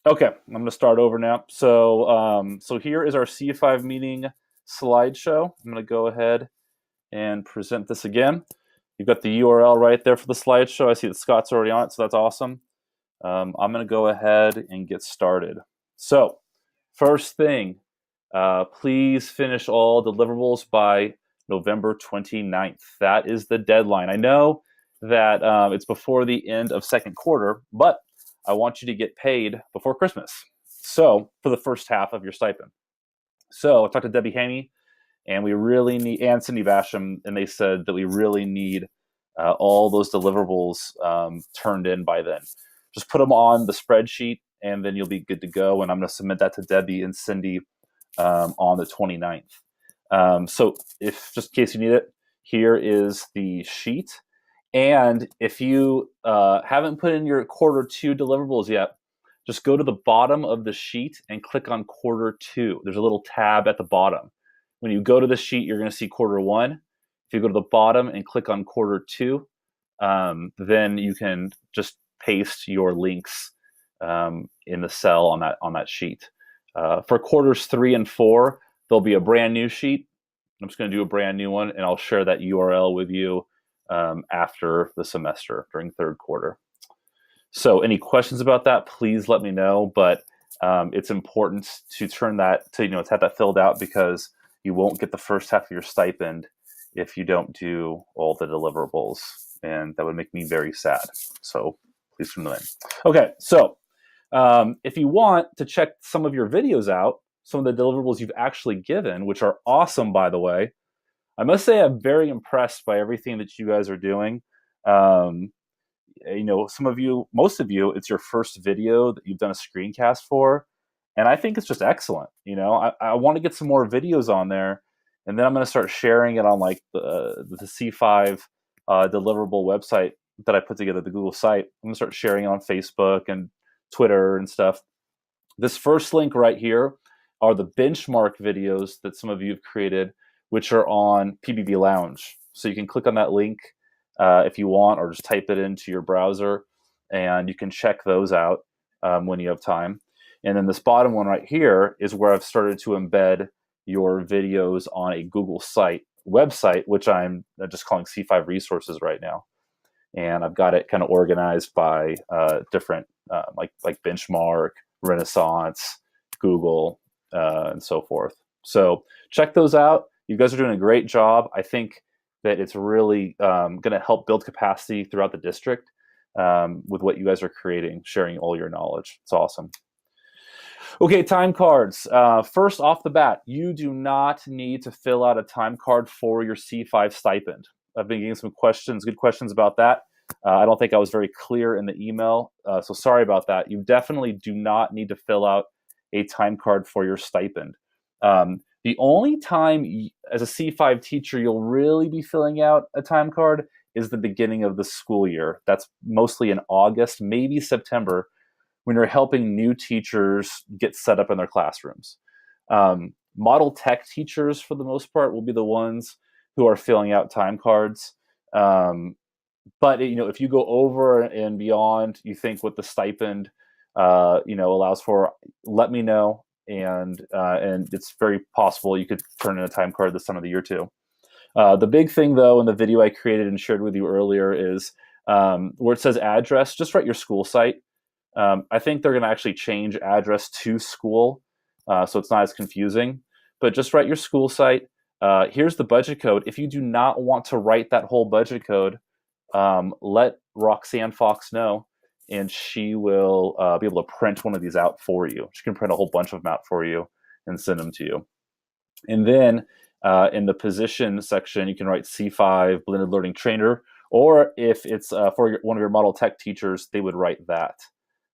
Okay, I'm going to start over now. So here is our C5 meeting slideshow. I'm going to go ahead and present this again. You've got the URL right there for the slideshow. I see that Scott's already on it, so that's awesome. I'm going to go ahead and get started. So, first thing, please finish all deliverables by November 29th. That is the deadline. I know that it's before the end of second quarter, but I want you to get paid before Christmas. So, for the first half of your stipend. So, I talked to Debbie Haney, and we really need, and Cindy Basham, and they said that we really need all those deliverables turned in by then. Just put them on the spreadsheet, and then you'll be good to go. And I'm going to submit that to Debbie and Cindy on the 29th. So if just in case you need it, here is the sheet. And if you haven't put in your quarter two deliverables yet, just go to the bottom of the sheet and click on quarter two. There's a little tab at the bottom. When you go to the sheet, you're going to see quarter one. If you go to the bottom and click on quarter two, then you can just paste your links in the cell on that sheet. For quarters 3 and 4, there'll be a brand new sheet. I'm just going to do a brand new one, and I'll share that URL with you after the semester during third quarter. So any questions about that, please let me know. But it's important to turn that to have that filled out, because you won't get the first half of your stipend if you don't do all the deliverables, and that would make me very sad. So please turn them in. Okay, so if you want to check some of your videos out, some of the deliverables you've actually given, which are awesome, by the way, I must say I'm very impressed by everything that you guys are doing. Some of you, most of you, it's your first video that you've done a screencast for, and I think it's just excellent. I want to get some more videos on there, and then I'm going to start sharing it on like the C5 deliverable website that I put together, the Google site. I'm going to start sharing it on Facebook and Twitter and stuff. This first link right here are the benchmark videos that some of you have created, which are on PBB Lounge. So you can click on that link if you want, or just type it into your browser, and you can check those out when you have time. And then this bottom one right here is where I've started to embed your videos on a Google website, which I'm just calling C5 Resources right now. And I've got it kind of organized by different, like Benchmark, Renaissance, Google, and so forth. So check those out. You guys are doing a great job. I think that it's really going to help build capacity throughout the district with what you guys are creating, sharing all your knowledge. It's awesome. Okay, time cards. First off the bat, you do not need to fill out a time card for your C5 stipend. I've been getting some questions, good questions about that. I don't think I was very clear in the email, so sorry about that. You definitely do not need to fill out a time card for your stipend. The only time as a C5 teacher you'll really be filling out a time card is the beginning of the school year. That's mostly in August, maybe September, when you're helping new teachers get set up in their classrooms. Model tech teachers, for the most part, will be the ones who are filling out time cards. But if you go over and beyond, you think what the stipend allows for, let me know, and it's very possible you could turn in a time card this time of the year too. The big thing, though, in the video I created and shared with you earlier is where it says address, just write your school site. I think they're going to actually change address to school, so it's not as confusing. But just write your school site. Here's the budget code. If you do not want to write that whole budget code, let Roxanne Fox know, and she will be able to print one of these out for you. She can print a whole bunch of them out for you and send them to you. And then in the position section, you can write C5 Blended Learning Trainer, or if it's for one of your model tech teachers, they would write that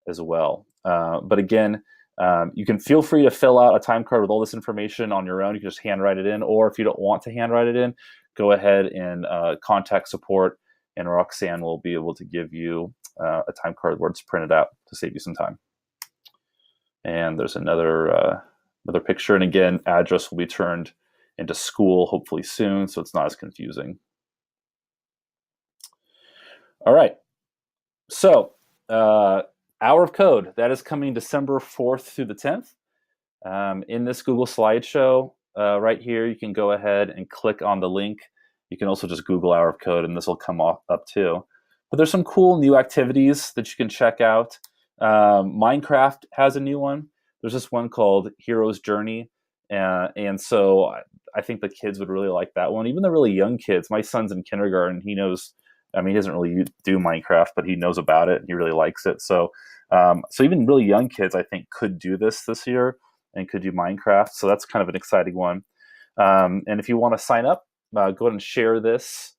as well. But again, you can feel free to fill out a time card with all this information on your own. You can just handwrite it in, or if you don't want to handwrite it in, go ahead and contact support, and Roxanne will be able to give you a time card where it's printed out to save you some time. And there's another picture, and again, address will be turned into school hopefully soon, so it's not as confusing. All right, so Hour of Code, that is coming December 4th through the 10th. In this Google slideshow right here, you can go ahead and click on the link. You can also just Google Hour of Code, and this will come up too. But there's some cool new activities that you can check out. Minecraft has a new one. There's this one called Hero's Journey. And so I think the kids would really like that one. Even the really young kids. My son's in kindergarten. He knows, I mean, he doesn't really do Minecraft, but he knows about it and he really likes it. So even really young kids, I think, could do this year and could do Minecraft. So that's kind of an exciting one. And if you want to sign up, go ahead and share this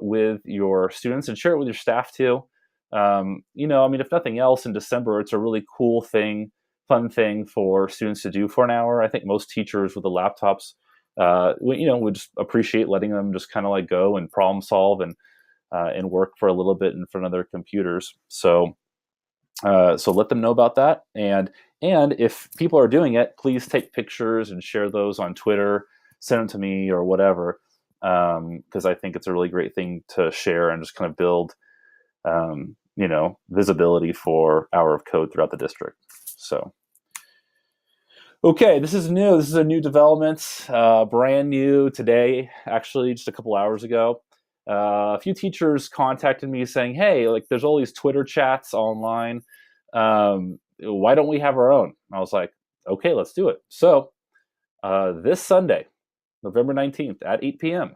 with your students and share it with your staff too. I mean, if nothing else, in December, it's a really cool thing, fun thing for students to do for an hour. I think most teachers with the laptops, would just appreciate letting them just kind of like go and problem solve and work for a little bit in front of their computers. So let them know about that. And if people are doing it, please take pictures and share those on Twitter, send them to me or whatever, because I think it's a really great thing to share and just kind of build, visibility for Hour of Code throughout the district. So, okay, this is new. This is a new development, brand new today, actually, just a couple hours ago. A few teachers contacted me saying, hey, like there's all these Twitter chats online. Why don't we have our own? And I was like, okay, let's do it. So this Sunday, November 19th at 8 p.m.,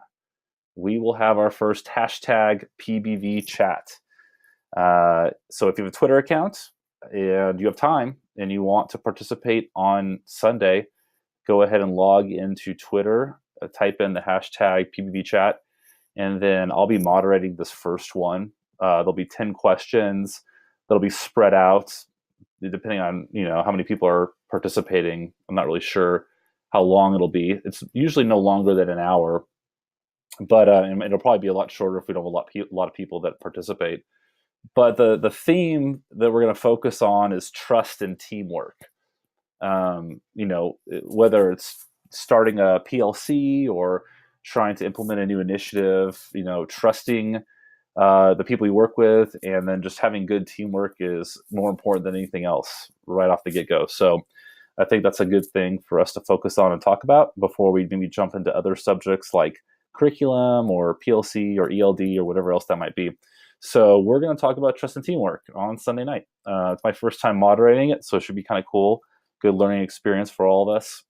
we will have our first hashtag PBV chat. So if you have a Twitter account and you have time and you want to participate on Sunday, go ahead and log into Twitter, type in the hashtag PBV chat, and then I'll be moderating this first one. There'll be 10 questions that'll be spread out depending on how many people are participating. I'm not really sure how long it'll be. It's usually no longer than an hour, but it'll probably be a lot shorter if we don't have a lot of people that participate. But the theme that we're going to focus on is trust and teamwork. Whether it's starting a PLC or trying to implement a new initiative, trusting the people you work with, and then just having good teamwork is more important than anything else right off the get-go. So I think that's a good thing for us to focus on and talk about before we maybe jump into other subjects like curriculum or PLC or ELD or whatever else that might be. So we're going to talk about trust and teamwork on Sunday night. It's my first time moderating it, so it should be kind of cool. Good learning experience for all of us.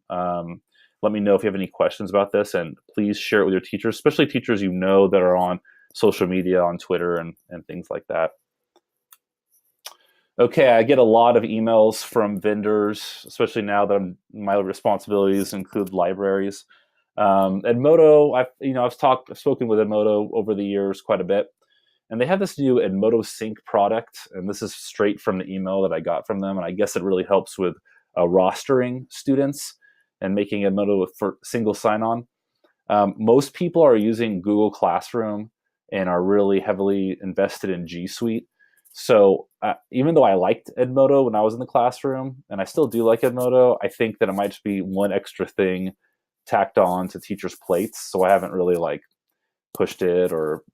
Let me know if you have any questions about this, and please share it with your teachers, especially teachers that are on social media, on Twitter and things like that. Okay, I get a lot of emails from vendors, especially now that my responsibilities include libraries. Edmodo, I've spoken with Edmodo over the years quite a bit, and they have this new Edmodo Sync product, and this is straight from the email that I got from them, and I guess it really helps with rostering students and making Edmodo for single sign-on. Most people are using Google Classroom and are really heavily invested in G Suite. So even though I liked Edmodo when I was in the classroom, and I still do like Edmodo, I think that it might just be one extra thing tacked on to teachers' plates. So I haven't really pushed it or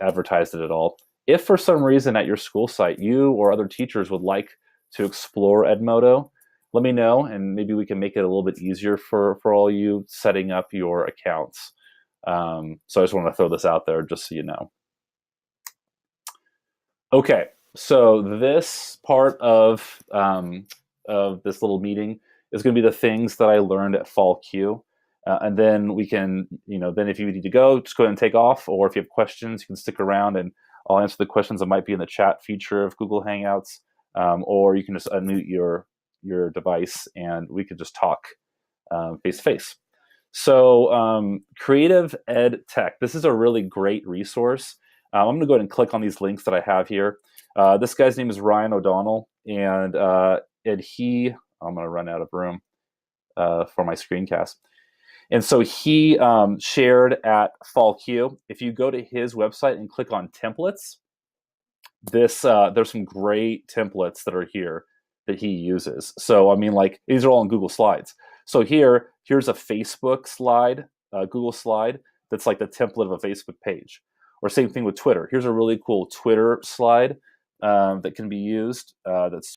advertised it at all. If for some reason at your school site you or other teachers would like to explore Edmodo, let me know, and maybe we can make it a little bit easier for all you setting up your accounts. So I just want to throw this out there just so you know. Okay, so this part of this little meeting is going to be the things that I learned at Fall Q. And then we can, then if you need to go, just go ahead and take off. Or if you have questions, you can stick around and I'll answer the questions that might be in the chat feature of Google Hangouts. Or you can just unmute your device and we could just talk face to face. So Creative Ed Tech, this is a really great resource. I'm going to go ahead and click on these links that I have here. This guy's name is Ryan O'Donnell, and he, I'm going to run out of room for my screencast. And so he shared at Fall Q. If you go to his website and click on templates, there's some great templates that are here that he uses. So I mean, these are all in Google Slides. So here's a Facebook slide, Google slide that's like the template of a Facebook page. Or same thing with Twitter. Here's a really cool Twitter slide that can be used. That's